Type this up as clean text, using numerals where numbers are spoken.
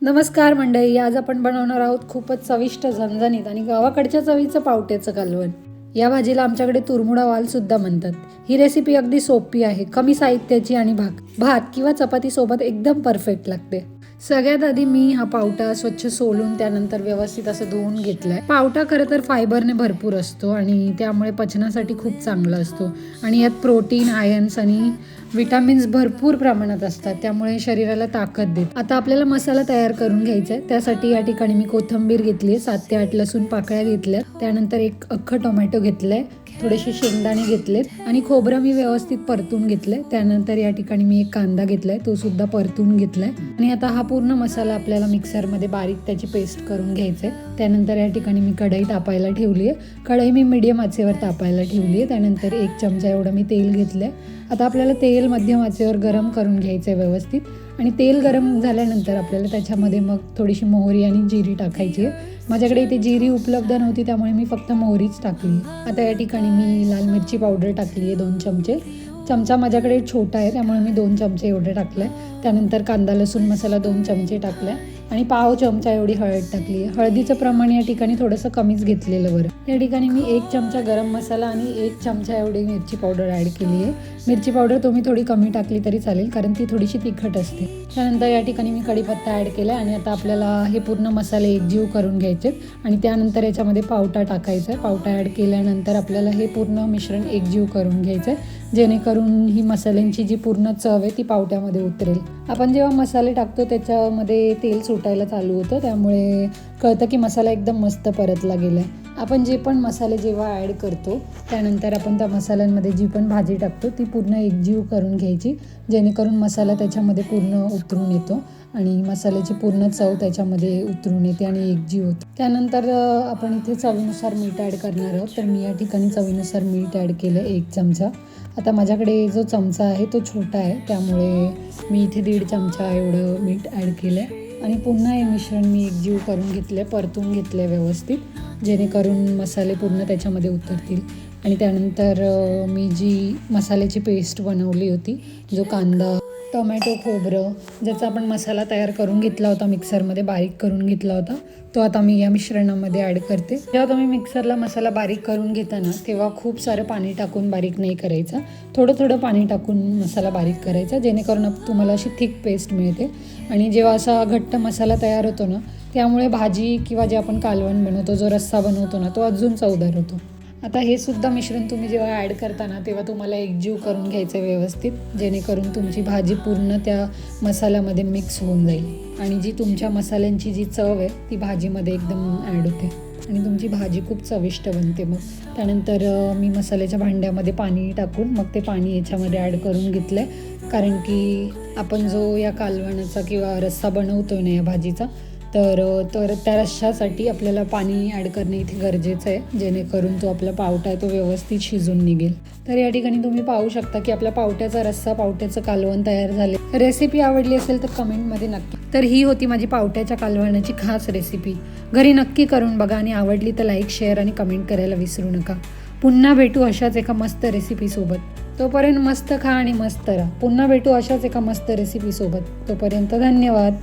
नमस्कार मंडळी, आज आपण बनवणार आहोत खूपच चविष्ट, झणझणीत आणि गावाकडच्या चवीचं पावट्याचं कालवण. या भाजीला आमच्याकडे तुरमुडा वाल सुद्धा म्हणतात. ही रेसिपी अगदी सोपी आहे, कमी साहित्याची आणि भात किंवा चपाती सोबत एकदम परफेक्ट लागते. सगळ्यात आधी मी हा पावटा स्वच्छ सोलून त्यानंतर व्यवस्थित असं धुवून घेतलाय. पावटा खरं तर फायबरने भरपूर असतो आणि त्यामुळे पचनासाठी खूप चांगला असतो आणि यात प्रोटीन, आयन्स आणि विटामिन्स भरपूर प्रमाणात असतात, त्यामुळे शरीराला ताकद देते. आता आपल्याला मसाला तयार करून घ्यायचा आहे. त्यासाठी या ठिकाणी मी कोथिंबीर घेतली आहे, 7 ते 8 लसूण पाकळ्या घेतल्या, त्यानंतर एक अख्खं टोमॅटो घेतलंय, थोडेसे शेंगदाणे घेतलेत आणि खोबरं मी व्यवस्थित परतून घेतलंय. त्यानंतर या ठिकाणी मी एक कांदा घेतलाय, तो सुद्धा परतून घेतलाय आणि आता हा पूर्ण मसाला आपल्याला मिक्सरमध्ये बारीक त्याची पेस्ट करून घ्यायचंय. त्यानंतर या ठिकाणी मी कढई तापायला ठेवली आहे. कढई मी मीडियम आचेवर तापायला ठेवली आहे. त्यानंतर 1 चमचा एवढं मी तेल घेतलंय. आता आपल्याला तेल मध्यम आचेवर गरम करून घ्यायचं आहे व्यवस्थित आणि तेल गरम झाल्यानंतर आपल्याला त्याच्यामध्ये मग थोडीशी मोहरी आणि जिरी टाकायची आहे. माझ्याकडे इथे जिरी उपलब्ध नव्हती, त्यामुळे मी फक्त मोहरीच टाकली. आता या ठिकाणी मी लाल मिरची पावडर टाकली आहे 2 चमचे. चमचा माझ्याकडे छोटा आहे, त्यामुळे मी 2 चमचे एवढे टाकलं आहे. त्यानंतर कांदा लसूण मसाला 2 चमचे टाकला आहे आणि पाव चमचा एवढी हळद टाकली आहे. हळदीचं प्रमाण या ठिकाणी थोडंसं कमीच घेतलेलं बरं. या ठिकाणी मी 1 चमचा गरम मसाला आणि 1 चमचा एवढी मिरची पावडर ॲड केली आहे. मिरची पावडर तुम्ही थोडी कमी टाकली तरी चालेल, कारण ती थोडीशी तिखट असते. त्यानंतर या ठिकाणी मी कढीपत्ता ॲड केला आणि आता आपल्याला हे पूर्ण मसाले एकजीव करून घ्यायचे आणि त्यानंतर याच्यामध्ये पावटा टाकायचा आहे. पावटा ॲड केल्यानंतर आपल्याला हे पूर्ण मिश्रण एकजीव करून घ्यायचं आहे, जेणेकरून ही मसाल्यांची जी पूर्ण चव आहे ती पावट्यामध्ये उतरेल. आपण जेव्हा मसाले टाकतो त्याच्यामध्ये तेल सुटायला चालू होतं, त्यामुळे कळतं की मसाला एकदम मस्त परतला गेला आहे. आपण जे पण मसाले जेव्हा ॲड करतो त्यानंतर आपण त्या मसाल्यांमध्ये जी पण भाजी टाकतो ती पूर्ण एकजीव करून घ्यायची, जेणेकरून मसाला त्याच्यामध्ये पूर्ण उतरून येतो आणि मसाल्याची पूर्ण चव त्याच्यामध्ये उतरून येते आणि एकजीव होते. त्यानंतर आपण इथे चवीनुसार मीठ ॲड करणार आहोत. तर मी या ठिकाणी चवीनुसार मीठ ॲड केलं 1 चमचा. आता माझ्याकडे जो चमचा आहे तो छोटा आहे, त्यामुळे मी इथे 1.5 चमचा एवढं मीठ ॲड केलं आहे आणि पुन्हा हे मिश्रण मी एकजीव करून घेतलं, परतून घेतलं व्यवस्थित, जेणेकरून मसाले पूर्ण त्याच्यामध्ये उतरतील. आणि त्यानंतर मी जी मसाल्याची पेस्ट बनवली होती, जो कांदा, टोमॅटो, खोबरं, ज्याचा आपण मसाला तयार करून घेतला होता, मिक्सरमध्ये बारीक करून घेतला होता, तो आता मी या मिश्रणामध्ये ॲड करते. जेव्हा तुम्ही मिक्सरला मसाला बारीक करून घेताना तेव्हा खूप सारं पाणी टाकून बारीक नाही करायचं, थोडं थोडं पाणी टाकून मसाला बारीक करायचा, जेणेकरून तुम्हाला अशी थिक पेस्ट मिळते. आणि जेव्हा असा घट्ट मसाला तयार होतो ना, त्यामुळे भाजी किंवा जे आपण कालवण बनवतो, जो रस्सा बनवतो ना, तो अजून चवदार होतो. आता हे सुद्धा मिश्रण तुम्ही जेव्हा ॲड करताना तेव्हा तुम्हाला एकजीव करून घ्यायचं आहे व्यवस्थित, जेणेकरून तुमची भाजी पूर्ण त्या मसाल्यामध्ये मिक्स होऊन जाईल आणि जी तुमच्या मसाल्यांची जी चव आहे ती भाजीमध्ये एकदम ॲड होते आणि तुमची भाजी खूप चविष्ट बनते. मग त्यानंतर मी मसाल्याच्या भांड्यामध्ये पाणी टाकून मग ते पाणी याच्यामध्ये ॲड करून घेतलं आहे, कारण की आपण जो या कालवणाचा किंवा रस्सा बनवतो ना या भाजीचा, तर त्या रश्श्यासाठी आपल्याला पाणी ॲड करणे इथे गरजेचं आहे, जेणेकरून तो आपला पावटा आहे तो व्यवस्थित शिजून निघेल. तर या ठिकाणी तुम्ही पाहू शकता की आपला पावट्याचा रस्सा, पावट्याचं कालवण तयार झाले. रेसिपी आवडली असेल तर कमेंटमध्ये नक्की. तर ही होती माझी पावट्याच्या कालवणाची खास रेसिपी. घरी नक्की करून बघा आणि आवडली तर लाईक, शेअर आणि कमेंट करायला विसरू नका. पुन्हा भेटू अशाच एका मस्त रेसिपीसोबत. तोपर्यंत मस्त खा आणि मस्त राहा. पुन्हा भेटू अशाच एका मस्त रेसिपीसोबत. तोपर्यंत धन्यवाद.